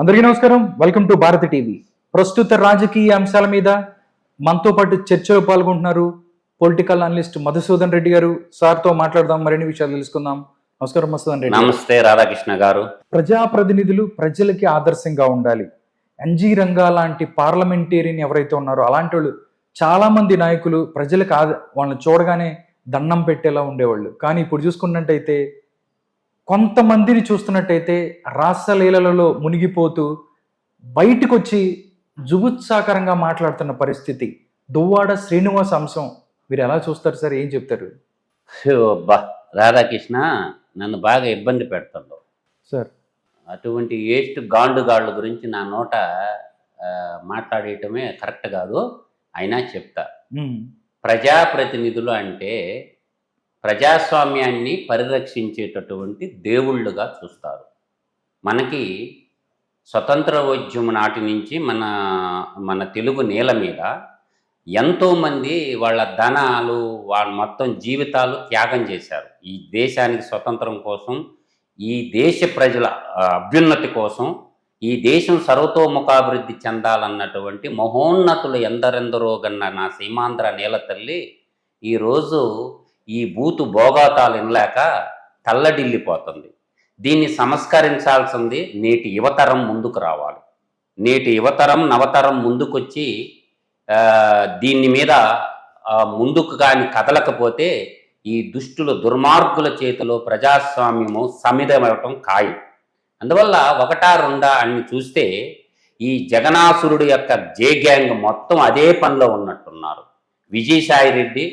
అందరికీ నమస్కారం. Welcome to Bharati TV. ప్రస్తుత రాజకీయ అంశాల మీద మనతో పాటు చర్చలో పాల్గొంటున్నారు పొలిటికల్ అనలిస్ట్ మధుసూదన్ రెడ్డి గారు. సార్తో మాట్లాడదాం, మరిన్ని విషయాలు తెలుసుకుందాం. నమస్కారం మధుసూదన్ రెడ్డి. నమస్తే రాధాకృష్ణ గారు. ప్రజాప్రతినిధులు ప్రజలకి ఆదర్శంగా ఉండాలి. ఎన్జీ రంగా లాంటి పార్లమెంటేరియన్ ఎవరైతే ఉన్నారో అలాంటి వాళ్ళు చాలా మంది నాయకులు ప్రజలకు వాళ్ళని చూడగానే దండం పెట్టేలా ఉండేవాళ్ళు. కానీ ఇప్పుడు చూసుకున్నట్టయితే కొంతమందిని చూస్తున్నట్టయితే రాసలీలలో మునిగిపోతూ బయటకు వచ్చి జుగుత్సాకరంగా మాట్లాడుతున్న పరిస్థితి. దువ్వాడ శ్రీనివాస్ అంశం మీరు ఎలా చూస్తారు సార్? ఏం చెప్తారు? రాధాకృష్ణ నన్ను బాగా ఇబ్బంది పెడుతుండవు సార్. అటువంటి వేస్ట్ గాండుగాళ్ళ గురించి నా నోట మాట్లాడేయటమే కరెక్ట్ కాదు. అయినా చెప్తా. ప్రజాప్రతినిధులు అంటే ప్రజాస్వామ్యాన్ని పరిరక్షించేటటువంటి దేవుళ్ళుగా చూస్తారు. మనకి స్వతంత్రోద్యమం నాటి నుంచి మన తెలుగు నేల మీద ఎంతోమంది వాళ్ళ ధనాలు వాళ్ళ మొత్తం జీవితాలు త్యాగం చేశారు. ఈ దేశానికి స్వతంత్రం కోసం, ఈ దేశ ప్రజల అభ్యున్నతి కోసం, ఈ దేశం సర్వతోముఖాభివృద్ధి చెందాలన్నటువంటి మహోన్నతులు ఎందరెందరో గన్న నా సీమాంధ్ర నేల తల్లి ఈరోజు ఈ బూతు భోగాతాలు వినలేక తల్లడిల్లిపోతుంది. దీన్ని సంస్కరించాల్సింది నేటి యువతరం ముందుకు రావాలి. నేటి యువతరం నవతరం ముందుకొచ్చి దీని మీద ముందుకు కానీ కదలకపోతే ఈ దుష్టుల దుర్మార్గుల చేతిలో ప్రజాస్వామ్యము సమిధమవటం ఖాయం. అందువల్ల ఒకటా రెండా అని చూస్తే ఈ జగనాసురుడు యొక్క జే గ్యాంగ్ మొత్తం అదే పనిలో ఉన్నట్టున్నారు. విజయసాయి రెడ్డి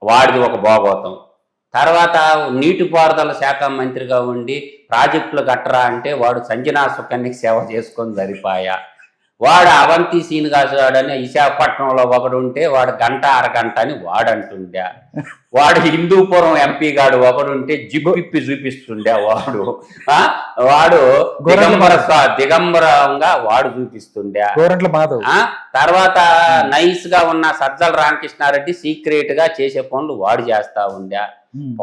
వాడిది ఒక భోగోతం. తర్వాత నీటిపారుదల శాఖ మంత్రిగా ఉండి ప్రాజెక్టులు కట్టరా అంటే వాడు సంజనా సుకన్యకి సేవ చేసుకొని సరిపాయా. వాడు అవంతి శ్రీనివాసరాడని విశాఖపట్నంలో ఒకడు ఉంటే వాడు గంట అరగంట అని వాడంటుండే. వాడు హిందూపురం ఎంపీ గాడు ఒకడుంటే జిప్పిప్పి చూపిస్తుండే. వాడు దిగంబరంగా వాడు చూపిస్తుండే. తర్వాత నైస్ గా ఉన్న సజ్జల రామకృష్ణారెడ్డి సీక్రెట్ గా చేసే పనులు వాడు చేస్తా ఉండే.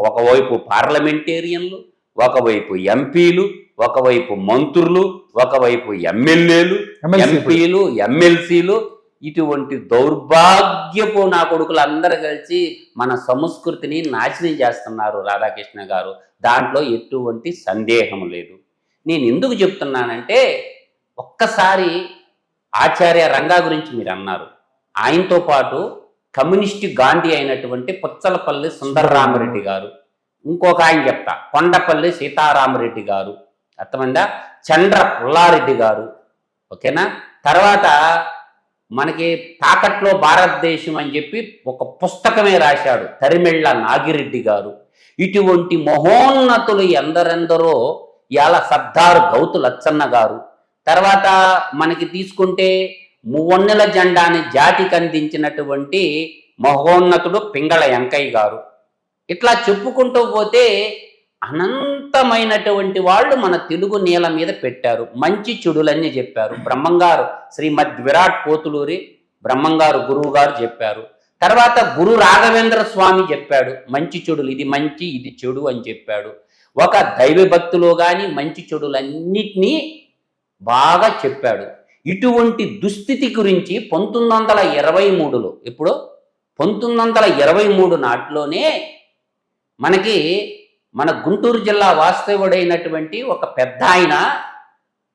ఒకవైపు పార్లమెంటేరియన్లు, ఒకవైపు ఎంపీలు, ఒకవైపు మంత్రులు, ఒకవైపు ఎమ్మెల్యేలు, ఎంపీలు, ఎమ్మెల్సీలు, ఇటువంటి దౌర్భాగ్యపు నా కొడుకులు అందరూ కలిసి మన సంస్కృతిని నాశనం చేస్తున్నారు రాధాకృష్ణ గారు. దాంట్లో ఎటువంటి సందేహం లేదు. నేను ఎందుకు చెప్తున్నానంటే ఒక్కసారి ఆచార్య రంగా గురించి మీరు అన్నారు. ఆయనతో పాటు కమ్యూనిస్టు గాంధీ అయినటువంటి పుచ్చలపల్లి సుందరరామరెడ్డి గారు, ఇంకొక ఆయన చెప్తా కొండపల్లి సీతారామరెడ్డి గారు, అర్థమైందా, చంద్ర పుల్లారెడ్డి గారు, ఓకేనా. తర్వాత మనకి తాకట్లో భారతదేశం అని చెప్పి ఒక పుస్తకమే రాశాడు తరిమెళ్ళ నాగిరెడ్డి గారు. ఇటువంటి మహోన్నతులు ఎందరెందరో ఇవాళ సర్దార్ గౌతు లచ్చన్న గారు. తర్వాత మనకి తీసుకుంటే మువ్వన్నెల జెండాని జాతికి అందించినటువంటి మహోన్నతుడు పింగళ వెంకయ్య గారు. ఇట్లా చెప్పుకుంటూ పోతే అనంతమైనటువంటి వాళ్ళు మన తెలుగు నేల మీద పెట్టారు. మంచి చెడులన్నీ చెప్పారు. బ్రహ్మంగారు శ్రీమద్ విరాట్ పోతులూరి బ్రహ్మంగారు గురువు గారు చెప్పారు. తర్వాత గురు రాఘవేంద్ర స్వామి చెప్పాడు మంచి చెడులు, ఇది మంచి ఇది చెడు అని చెప్పాడు. ఒక దైవభక్తిలో కానీ మంచి చెడులన్నిటినీ బాగా చెప్పాడు. ఇటువంటి దుస్థితి గురించి 1923లో ఇప్పుడు 1923 నాటిలోనే మనకి మన గుంటూరు జిల్లా వాస్తవుడైనటువంటి ఒక పెద్ద ఆయన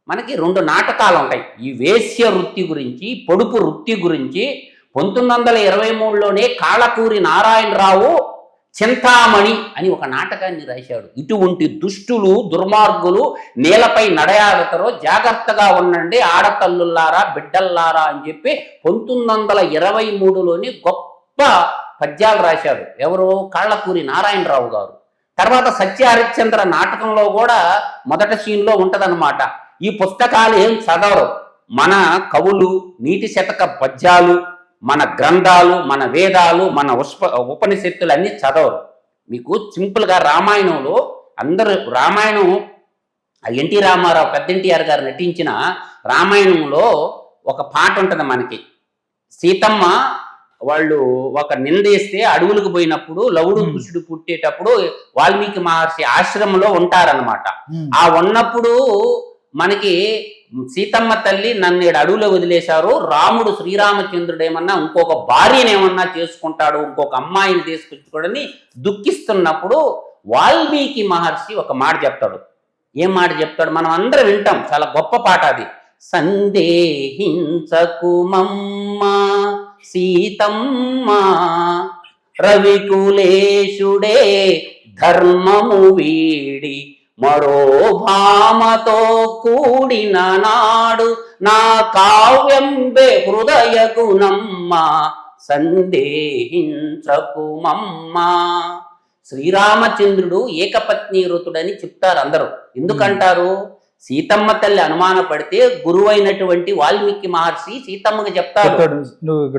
మనకి 2 నాటకాలు ఉంటాయి ఈ వేశ్య వృత్తి గురించి, పొడుపు వృత్తి గురించి. 1923లోనే కాళకూరి నారాయణరావు చింతామణి అని ఒక నాటకాన్ని రాశాడు. ఇటువంటి దుష్టులు దుర్మార్గులు నేలపై నడయాడతారో జాగ్రత్తగా ఉండండి ఆడతల్లుల్లారా బిడ్డల్లారా అని చెప్పి 1923లోని గొప్ప పద్యాలు రాశారు. ఎవరు? కాళ్ళకూరి నారాయణరావు గారు. తర్వాత సత్య హరిశ్చంద్ర నాటకంలో కూడా మొదటి సీన్లో ఉంటదన్నమాట. ఈ పుస్తకాలు ఏం చదవరు. మన కవులు నీటి శతక పద్యాలు, మన గ్రంథాలు, మన వేదాలు, మన ఉపనిషత్తులు అన్నీ చదవరు. మీకు సింపుల్గా రామాయణంలో అందరూ రామాయణం ఎన్టీ రామారావు పెద్ద ఎన్టీఆర్ గారు నటించిన రామాయణంలో ఒక పాట ఉంటుంది మనకి. సీతమ్మ వాళ్ళు ఒక నిందేస్తే అడవులకు పోయినప్పుడు లవుడు కుషుడు పుట్టేటప్పుడు వాల్మీకి మహర్షి ఆశ్రమంలో ఉంటారనమాట. ఆ ఉన్నప్పుడు మనకి సీతమ్మ తల్లి నన్ను ఈడ అడవులో వదిలేశారు, రాముడు శ్రీరామచంద్రుడు ఏమన్నా ఇంకొక భార్యను ఏమన్నా చేసుకుంటాడు, ఇంకొక అమ్మాయిని తీసుకొచ్చుకోడని దుఃఖిస్తున్నప్పుడు వాల్మీకి మహర్షి ఒక మాట చెప్తాడు. ఏం మాట చెప్తాడు? మనం అందరం వింటాం, చాలా గొప్ప పాట అది. సందేహించకుమమ్మ సీతమ్మ రవికులేశుడే ధర్మము వీడి మరో భామతో కూడిన నాడు నా కావ్యంబే హృదయ గుణమ్మ సందేహించకుమమ్మ. శ్రీరామచంద్రుడు ఏకపత్ని వృతుడని చెప్తారు అందరూ. ఎందుకంటారు? సీతమ్మ తల్లి అనుమానపడితే గురువైనటువంటి వాల్మీకి మహర్షి సీతమ్మకి చెప్తాడు,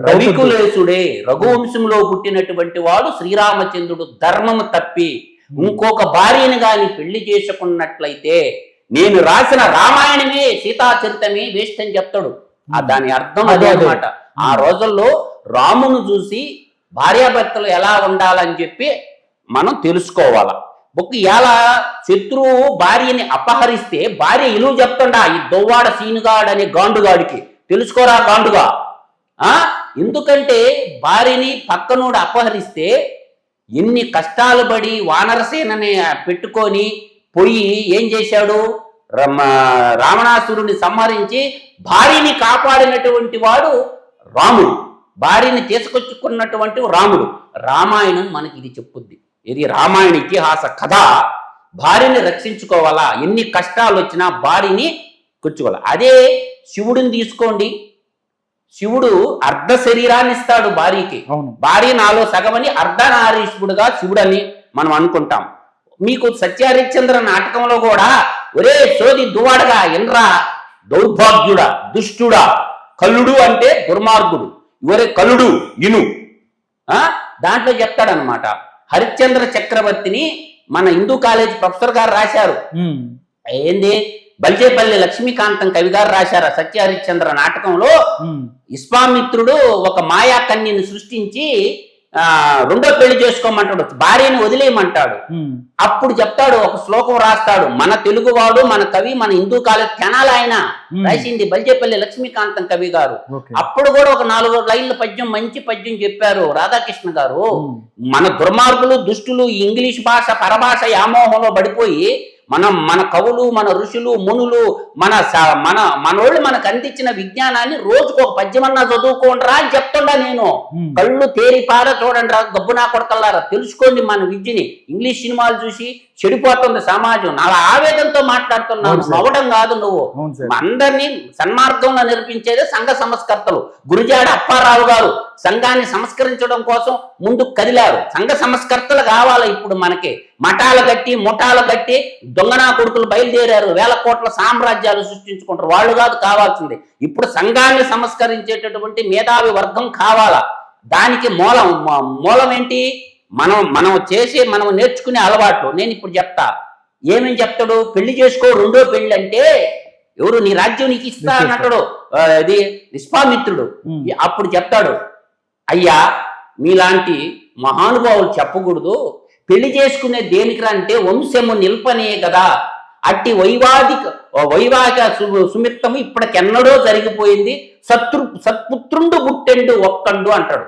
రవికులేశుడే రఘువంశంలో పుట్టినటువంటి వాడు శ్రీరామచంద్రుడు ధర్మము తప్పి ఇంకొక భార్యను గాని పెళ్లి చేసుకున్నట్లయితే నేను రాసిన రామాయణమే సీతాచరితమే వేస్ట్ అని చెప్తాడు. దాని అర్థం అదే అన్నమాట. ఆ రోజుల్లో రామును చూసి భార్యాభర్తలు ఎలా ఉండాలని చెప్పి మనం తెలుసుకోవాలా. ఎలా శత్రువు భార్యని అపహరిస్తే భార్య ఇలువ చెప్తుండా ఈ దొవ్వాడ సీనుగాడు అనే గాండుగాడికి, తెలుసుకోరా గాండుగా. ఎందుకంటే భార్యని పక్కనోడు అపహరిస్తే ఎన్ని కష్టాలు పడి వానరసేనని పెట్టుకొని పోయి ఏం చేశాడు? రావణాసురుని సంహరించి భార్యని కాపాడినటువంటి వాడు రాముడు, భార్యని తీసుకొచ్చుకున్నటువంటి రాముడు. రామాయణం మనకి ఇది చెప్పుద్ది. ఇది రామాయణ ఇతిహాస కథ. భార్యని రక్షించుకోవాలా, ఎన్ని కష్టాలు వచ్చినా భార్యని కూర్చోవాలా. అదే శివుడిని తీసుకోండి, శివుడు అర్ధ శరీరాన్ని ఇస్తాడు భార్యకి. భార్య నాలో సగమని అర్ధనారీశ్వరుడుగా శివుడని మనం అనుకుంటాం. మీకు సత్యహరిశ్చంద్ర నాటకంలో కూడా ఒరే సోది దువాడగా ఎన్రా దౌర్భాగ్యుడా దుష్టుడా, కల్లుడు అంటే దుర్మార్గుడు, ఇవరే కల్లుడు ఇను దాంట్లో చెప్తాడనమాట. హరిశ్చంద్ర చక్రవర్తిని మన హిందూ కాలేజ్ ప్రొఫెసర్ గారు రాశారు. ఏంది బల్జేపల్లి లక్ష్మీకాంతం కవి గారు రాశారు సత్య హరిశ్చంద్ర నాటకంలో. విశ్వామిత్రుడు ఒక మాయా కన్యని సృష్టించి రెండో పెళ్లి చేసుకోమంటాడు, భార్యని వదిలేయమంటాడు. అప్పుడు చెప్తాడు, ఒక శ్లోకం రాస్తాడు. మన తెలుగువాడు, మన కవి, మన హిందూ కాలేజ్ కెనాల్ ఆయన రాసింది బల్జేపల్లి లక్ష్మీకాంతం కవి గారు. అప్పుడు కూడా ఒక 4 లైన్ల పద్యం, మంచి పద్యం చెప్పారు రాధాకృష్ణ గారు. మన దుర్మార్గులు దుష్టులు ఇంగ్లీష్ భాష పరభాష వ్యామోహంలో పడిపోయి మన కవులు, మన ఋషులు, మునులు, మనోళ్ళు మనకు అందించిన విజ్ఞానాన్ని రోజుకు ఒక పద్యమన్నా చదువుకోండిరా అని చెప్తుండా నేను. కళ్ళు తేరిపార చూడండి రా గబ్బునా కొడకల్లారా, తెలుసుకోండి మన విద్యని. ఇంగ్లీష్ సినిమాలు చూసి చెడిపోతుంది సమాజం. నా ఆవేదనతో మాట్లాడుతున్నాను, నవ్వడం కాదు. నువ్వు అందరినీ సన్మార్గంలో నిర్మించేదే సంఘ సంస్కర్తలు. గురుజాడ అప్పారావు గారు సంఘాన్ని సంస్కరించడం కోసం ముందుకు కదిలారు. సంఘ సంస్కర్తలు కావాలి ఇప్పుడు మనకి. మఠాలు కట్టి ముఠాలు కట్టి దొంగనా కొడుకులు బయలుదేరారు, వేల కోట్ల సామ్రాజ్యాలు సృష్టించుకుంటారు. వాళ్ళు కాదు కావాల్సింది. ఇప్పుడు సంఘాన్ని సంస్కరించేటటువంటి మేధావి వర్గం కావాలా. దానికి మూలం ఏంటి? మనం నేర్చుకునే అలవాట్లు. నేను ఇప్పుడు చెప్తా. ఏమేమి చెప్తాడు? పెళ్లి చేసుకో, రెండో పెళ్లి అంటే ఎవరు? నీ రాజ్యం నీకు ఇస్తా అన్నట్టు ఇది విశ్వామిత్రుడు. అప్పుడు చెప్తాడు, అయ్యా మీలాంటి మహానుభావులు చెప్పకూడదు, పెళ్లి చేసుకునే దేనికిరా అంటే వంశము నిల్పనే కదా. అట్టి వైవాహిక సుమిత్తము ఇప్పటికెన్నడో జరిగిపోయింది. సత్పుత్రుండు పుట్టెండు ఒక్కండు అంటాడు.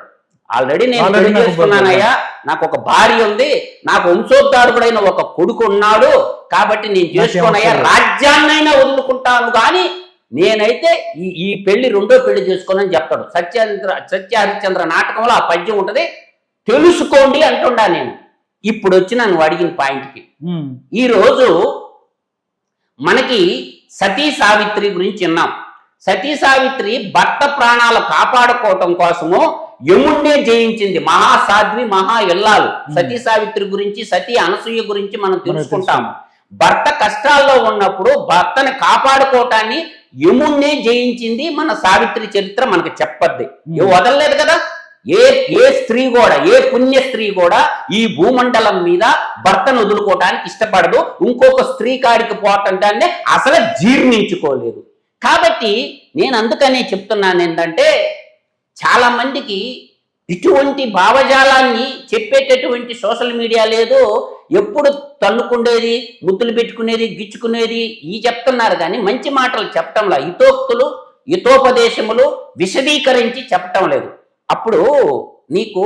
ఆల్రెడీ నేను పెళ్లి చేసుకున్నానయ్యా, నాకు ఒక భార్య ఉంది, నాకు వంశోద్ధారకుడైన ఒక కొడుకు ఉన్నాడు, కాబట్టి నేను చేసుకోనయ్యా, రాజ్యాన్నైనా వదులుకుంటాను, కానీ నేనైతే ఈ పెళ్లి రెండో పెళ్లి చేసుకోనని చెప్తాడు. సత్య హరిశ్చంద్ర నాటకంలో ఆ పద్యం ఉంటది, తెలుసుకోండి అంటుండా నేను. ఇప్పుడు వచ్చి నన్ను అడిగిన పాయింట్కి, ఈరోజు మనకి సతీ సావిత్రి గురించి విన్నాం. సతీ సావిత్రి భర్త ప్రాణాలు కాపాడుకోవటం కోసము యముణ్ణే జయించింది. మహాసాధ్వి, మహా ఇల్లాలు. సతీ సావిత్రి గురించి, సతీ అనసూయ గురించి మనం తెలుసుకుంటాము. భర్త కష్టాల్లో ఉన్నప్పుడు భర్తని కాపాడుకోవటాన్ని యముణ్ణే జయించింది మన సావిత్రి చరిత్ర మనకి చెప్పద్ది. వదలలేదు కదా. ఏ స్త్రీ కూడా, ఏ పుణ్య స్త్రీ కూడా ఈ భూమండలం మీద భర్తను వదులుకోవటానికి ఇష్టపడదు. ఇంకొక స్త్రీ కాడికి పోవటాన్ని అసలు జీర్ణించుకోలేదు. కాబట్టి నేను అందుకనే చెప్తున్నాను ఏంటంటే, చాలా మందికి ఇటువంటి భావజాలాన్ని చెప్పేటటువంటి సోషల్ మీడియా లేదు, ఎప్పుడు తన్నుకుండేది, ముద్దులు పెట్టుకునేది, గిచ్చుకునేది ఈ చెప్తున్నారు కానీ మంచి మాటలు చెప్పటంలా, హితోక్తులు హితోపదేశములు విశదీకరించి చెప్పటం లేదు. అప్పుడు నీకు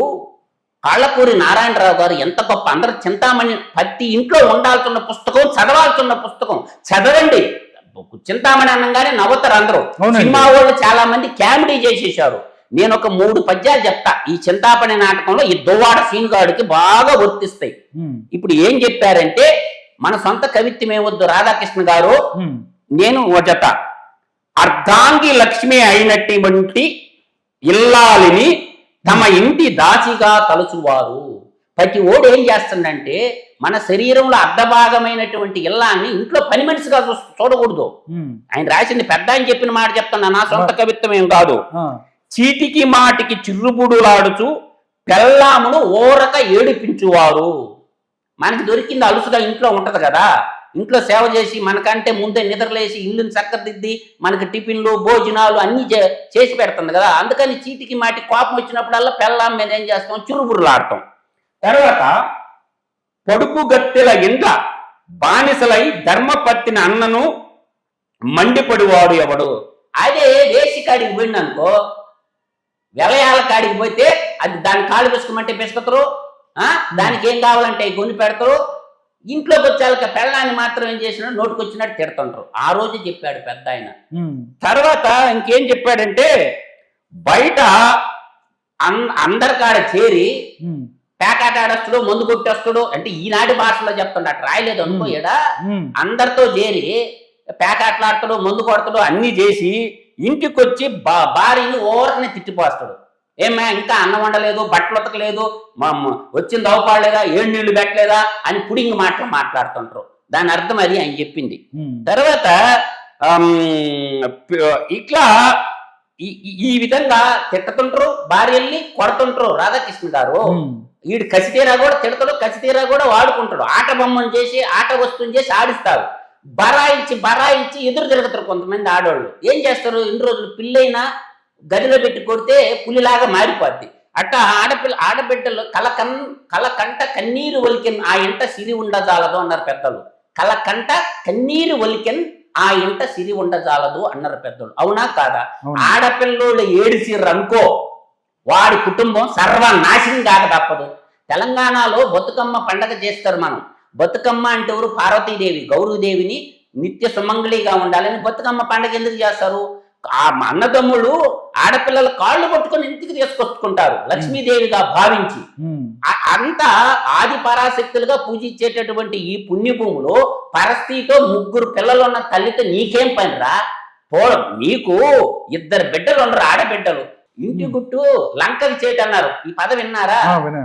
కాళ్ళకూరి నారాయణరావు గారు ఎంత గొప్ప, అందరు చింతామణి ప్రతి ఇంట్లో ఉండాల్సిన పుస్తకం, చదవాల్సిన పుస్తకం, చదవండి. చింతామణి అనగానే నవ్వుతారు అందరూ. సినిమా వాళ్ళు చాలా మంది కామెడీ చేసేసారు. నేను ఒక 3 పద్యాలు చెప్తా. ఈ చింతామణి నాటకంలో ఈ దువ్వాడ సీనుగాడికి బాగా వర్తిస్తాయి. ఇప్పుడు ఏం చెప్పారంటే, మన సొంత కవిత్వం ఏమొద్దు, రాధాకృష్ణ గారు నేను ఓ జత, అర్ధాంగి లక్ష్మి అయినటువంటి ఇల్లాలిని తమ ఇంటి దాచిగా తలుచువారు. ప్రతి ఓడు ఏం చేస్తుందంటే, మన శరీరంలో అర్ధభాగమైనటువంటి ఇల్లాన్ని ఇంట్లో పని మనిషిగా చూడకూడదు. ఆయన రాసింది పెద్ద అని చెప్పిన మాట చెప్తున్నా, నా సొంత కవిత్వం ఏం కాదు. చీటికి మాటికి చిర్రుబుడులాడుచు పెళ్ళామును ఓరక ఏడిపించువారు. మనకి దొరికింది అలుసుగా ఇంట్లో ఉంటది కదా, ఇంట్లో సేవ చేసి మనకంటే ముందే నిద్రలేసి ఇల్లుని చక్కదిద్ది మనకి టిఫిన్లు భోజనాలు అన్ని చేసి పెడుతుంది కదా. అందుకని చీటికి మాటి కోపం వచ్చినప్పుడల్లా పెళ్ళాం మీద ఏం చేస్తాం, చిరుబురులాడతాం. తర్వాత పొడుపు గత్తెల ఇంట బానిసలై ధర్మపత్తిని అన్నను మండిపడివాడు ఎవడు. అదే వేసి కాడికి పోయిందనుకో, వెలయాల కాడికి పోతే అది దాని కాళ్ళు పిసుకమంటే పిసుకుతారు, దానికి ఏం కావాలంటే కొని పెడతారు. ఇంట్లోకి వచ్చాక పెళ్ళాన్ని మాత్రం ఏం చేసినాడు, నోటికి వచ్చినట్టు తిడుతుంటారు. ఆ రోజు చెప్పాడు పెద్ద ఆయన. తర్వాత ఇంకేం చెప్పాడంటే, బయట అందరి కాడ చేరి పేకాట ఆడొస్తాడు, మందు కొట్టేస్తాడు అంటే ఈనాటి భాషలో చెప్తాడు, అటు రాయలేదు అనుకోయాడా. అందరితో చేరి పేకాటలాడతాడు, మందు కొడతాడు, అన్ని చేసి ఇంటికి వచ్చి భార్యని ఓరకనే తిట్టిపోస్తాడు. ఏమే ఇంకా అన్నం వండలేదు, బట్టలు ఉతకలేదు, వచ్చింది అవపాడలేదా, 7 నీళ్లు పెట్టలేదా అని పుడింగ్ మాటలు మాట్లాడుతుంటారు. దాని అర్థం అది ఆయన చెప్పింది. తర్వాత ఇట్లా ఈ విధంగా తిట్టుతుంటారు, భార్యల్ని కొడుతుంటారు. రాధాకృష్ణ గారు వీడు కసితీరా కూడా తిడతాడు, కసితీరా కూడా వాడుకుంటాడు. ఆట బొమ్మను చేసి ఆట వస్తువుని చేసి ఆడిస్తారు. బరాయించి ఎదురు తిరుగుతారు కొంతమంది ఆడవాళ్ళు. ఏం చేస్తారు, ఇన్ని రోజులు పిల్లైనా గదిలో పెట్టి కొడితే పులిలాగా మారిపోద్ది. అట్ట ఆడబిడ్డలు కలకంట కన్నీరు ఒలికెన్ ఆ ఇంట సిరి ఉండజాలదు అన్నారు పెద్దలు. కలకంట కన్నీరు ఒలికెన్ ఆ ఇంట సిరి ఉండజాలదు అన్నారు పెద్దలు. అవునా కాదా? ఆడపిల్లోళ్ళు ఏడిసిర్రనుకో వాడి కుటుంబం సర్వనాశనం కాక తప్పదు. తెలంగాణలో బతుకమ్మ పండగ చేస్తారు. మనం బతుకమ్మ అంటే ఎవరు, పార్వతీదేవి గౌరీదేవిని నిత్య సుమంగళిగా ఉండాలని బతుకమ్మ పండగ ఎందుకు చేస్తారు? ఆ అన్నదమ్ములు ఆడపిల్లల కాళ్ళు పట్టుకొని ఇంటికి తీసుకొచ్చుకుంటారు లక్ష్మీదేవిగా భావించి. అంతా ఆది పరాశక్తులుగా పూజించేటటువంటి ఈ పుణ్యభూములో పరస్థితితో 3 పిల్లలు ఉన్న తల్లితో నీకేం పనిరా? నీకు 2 బిడ్డలు ఉండరు, ఆడబిడ్డలు. ఇంటి గుట్టు లంకకి చేయటం అన్నారు. ఈ పదం విన్నారా?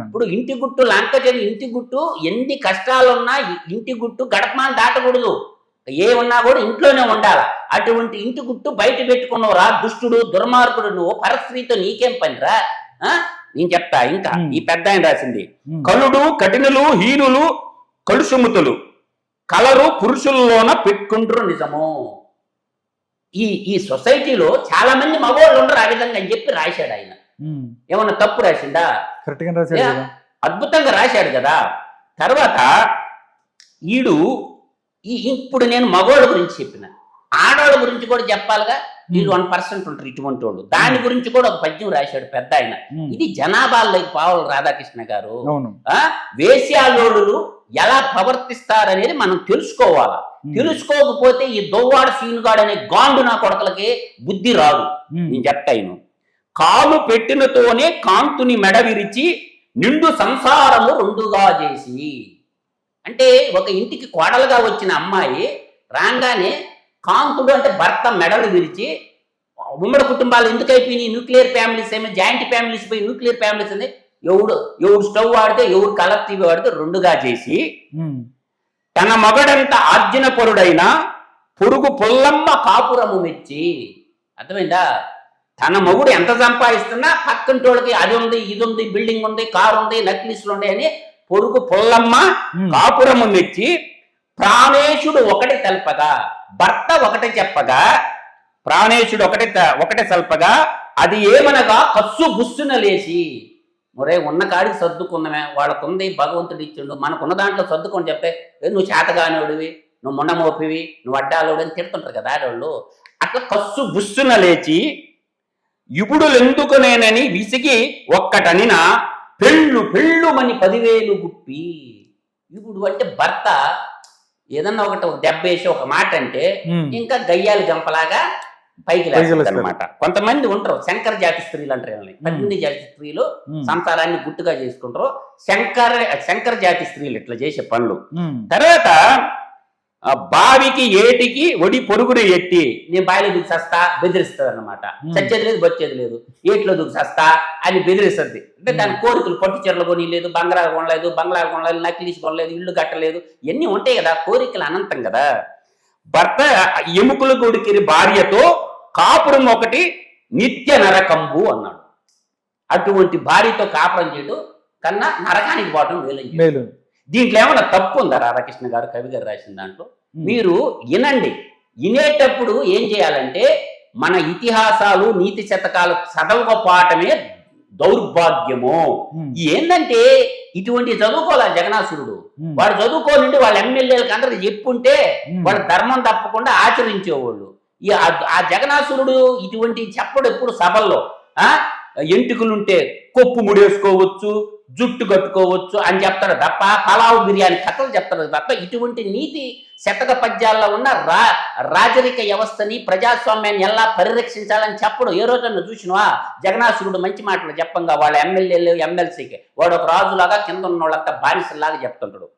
ఇప్పుడు ఇంటి గుట్టు లంక చేయని, ఇంటి గుట్టు ఎన్ని కష్టాలున్నా ఇంటి గుట్టు గడపమాని దాటకూడదు. ఏమన్నా కూడా ఇంట్లోనే ఉండాలి. అటువంటి ఇంటి గుట్టు బయట పెట్టుకున్నవరా దుష్టుడు, దుర్మార్గుడు నువ్వు. పరస్త్రీతో నీకేం పనిరా? నేను చెప్తా. ఇంకా ఈ పెద్ద ఆయన రాసింది, కలుడు కఠినులు హీనులు కలుషుముతులు కలరు పురుషుల్లోన పెట్టుకుంటారు నిజము. ఈ సొసైటీలో చాలా మంది మగవాళ్ళు ఉండరు ఆ విధంగా అని చెప్పి రాశాడు ఆయన. ఏమన్నా తప్పు రాసిండా? అద్భుతంగా రాశాడు కదా. తర్వాత ఇప్పుడు నేను మగవాళ్ళ గురించి చెప్పిన, ఆడవాళ్ళ గురించి కూడా చెప్పాలిగా. వీళ్ళు 1% ఉంటారు ఇటువంటి వాళ్ళు. దాని గురించి కూడా ఒక పద్యం రాశాడు పెద్ద ఆయన. ఇది జనాభాల్లోకి పావులు రాధాకృష్ణ గారు. వేశ్యాలోడులు ఎలా ప్రవర్తిస్తారనేది మనం తెలుసుకోవాలా. తెలుసుకోకపోతే ఈ దొవ్వాడ సీనుగాడు అనే గాండు నా కొడకలకి బుద్ధి రాదు. నేను చెప్తాను, కాలు పెట్టినతోనే కాంతుని మెడ విరిచి నిండు సంసారము 2గా చేసి. అంటే ఒక ఇంటికి కోడలుగా వచ్చిన అమ్మాయి రాగానే కాంతుడు అంటే భర్త మెడలు విరిచి, ఉమ్మడి కుటుంబాలు ఎందుకు అయిపోయినాయి, న్యూక్లియర్ ఫ్యామిలీస్ ఏమో జాయింట్ ఫ్యామిలీస్ పోయి న్యూక్లియర్ ఫ్యామిలీస్ అని ఎవడు స్టవ్ వాడితే ఎవరు కలర్ టీవీ వాడితే 2గా చేసి, తన మగడంత ఆర్జనపరుడైన పొరుగు పొల్లమ్మ కాపురము మెచ్చి. అర్థమైందా? తన మగుడు ఎంత సంపాదిస్తున్నా పక్కంటోళ్ళకి అది ఉంది, ఇది ఉంది, బిల్డింగ్ ఉంది, కారు ఉంది, నక్లీసులు ఉన్నాయి అని పొరుగు పొల్లమ్మ కాపురము మెచ్చి, ప్రాణేశుడు ఒకటి తెల్పగా, భర్త ఒకటి చెప్పగా, ప్రాణేశుడు ఒకటి తెల్పగా, అది ఏమనగా కస్సు బుస్సున లేచి. ఒరే ఉన్న కాడికి సర్దుకుందమే, వాళ్ళకుంది భగవంతుడు ఇచ్చిండు, మనకున్న దాంట్లో సర్దుకొని చెప్తే నువ్వు చేతగానివాడివి, నువ్వు మొండమోపివి, నువ్వు అడ్డాలోడు అని తిడుతుంటారు కదా ఆడవాళ్ళు. అట్లా కస్సు బుస్సున లేచి ఇపుడులెందుకునేనని విసిగి ఒక్కటనినా పెళ్ళు పెళ్ళుమని 10,000 గుప్పి. ఇప్పుడు అంటే భర్త ఏదన్నా ఒక దెబ్బేసి ఒక మాట అంటే ఇంకా గయ్యాలి గంపలాగా పైకి లేస్తుంది అనమాట. కొంతమంది ఉంటారు శంకర జాతి స్త్రీలు అంటారు, 18 జాతి స్త్రీలు సంసారాన్ని గుట్టుగా చేసుకుంటారు. శంకర జాతి స్త్రీలు ఇట్లా చేసే పనులు. తర్వాత బావికి ఏటికి ఒడి పొరుగురు ఎట్టి, నేను బావిలో దిగి సస్తా బెదిరిస్తుంది అనమాట. చచ్చేది లేదు బొచ్చేది లేదు, ఏట్లో దిగి సస్తా అని బెదిరిస్తుంది. అంటే దాని కోరికలు, పట్టు చీరలు కొని లేదు, బంగారా కొనలేదు, నకిలీసి కొనలేదు, ఇల్లు కట్టలేదు, ఇవన్నీ ఉంటాయి కదా, కోరికలు అనంతం కదా. భర్త ఎముకల కొడుకిరి భార్యతో కాపురం ఒకటి నిత్య నరకంబు అన్నాడు. అటువంటి భార్యతో కాపురం చేయడం కన్నా నరకానికి పోవటం మేలు. దీంట్లో ఏమన్నా తప్పు ఉందా? రాధాకృష్ణ గారు కవి గారు రాసిన దాంట్లో మీరు వినండి. వినేటప్పుడు ఏం చేయాలంటే మన ఇతిహాసాలు నీతి శతకాలు చదవకపోవటమే దౌర్భాగ్యము. ఏంటంటే ఇటువంటి చదువుకోవాలి జగనాసురుడు. వాడు చదువుకోనండి వాళ్ళ ఎమ్మెల్యేలకు అందరికి చెప్పుంటే వాళ్ళ ధర్మం తప్పకుండా ఆచరించేవాళ్ళు. ఆ జగనాసురుడు ఇటువంటి చెప్పడు ఎప్పుడు సభల్లో. ఎంటుకలుంటే కొప్పు ముడేసుకోవచ్చు, జుట్టు కట్టుకోవచ్చు అని చెప్తాడు తప్ప, పలావు బిర్యానీ కథలు చెప్తాడు తప్ప ఇటువంటి నీతి శతక పద్యాల్లో ఉన్న రాజరిక వ్యవస్థని, ప్రజాస్వామ్యాన్ని ఎలా పరిరక్షించాలని చెప్పడు. ఏ రోజన్నా చూసినవా జగనాసురుడు మంచి మాటలు చెప్పంగా వాళ్ళ ఎమ్మెల్యేలు ఎమ్మెల్సీకి వాడు ఒక రాజులాగా కింద ఉన్న వాళ్ళంతా బానిసలాగా చెప్తుంటాడు.